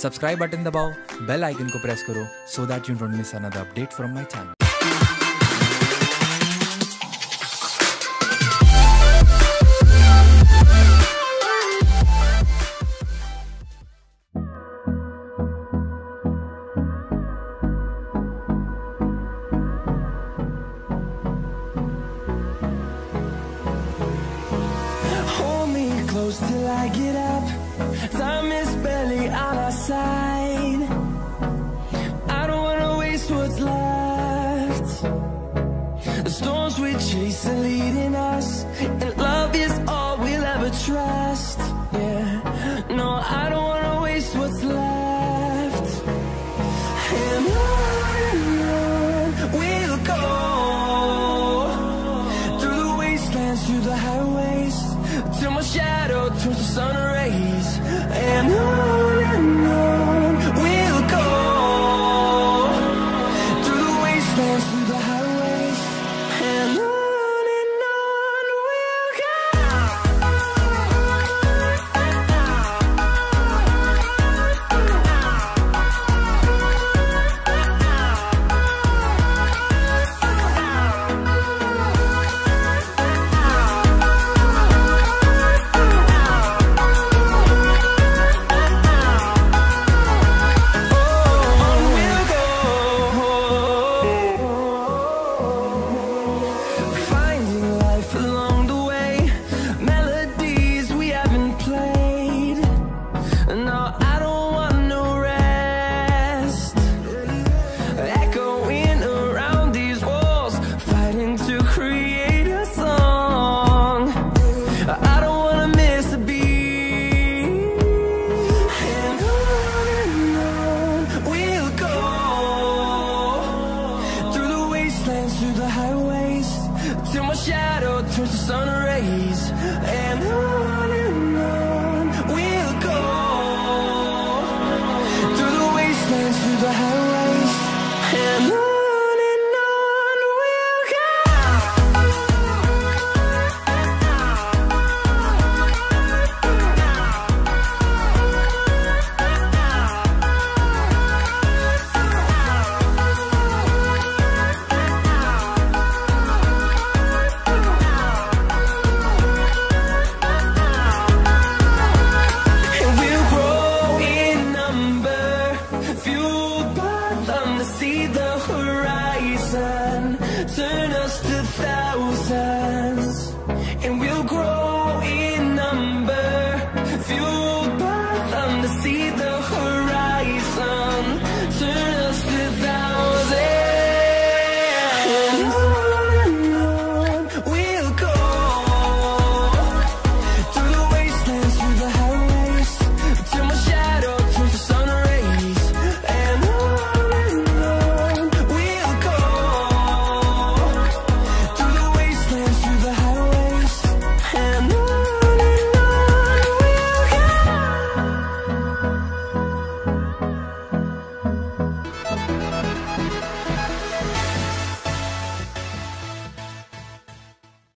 Subscribe button दबाओ, bell icon को press करो so that you don't miss another update from my channel. Close till I get up. Time is barely on our side. I don't wanna waste what's left. The storms we chase are leading us, and love is all we'll ever trust. Yeah, no, I don't wanna waste what's left. And on we'll go, through the wastelands, through the highways, till my shadow turns to sun rays. And on we'll go, through the wastelands, through the highways, and on we'll go. Through the highways, till my shadow turns to sun rays. And on we'll go, through the wastelands, through the highways, and on we'll go. Turn us to thousands, and we'll grow in number, fueled by them to see the horizon. Turn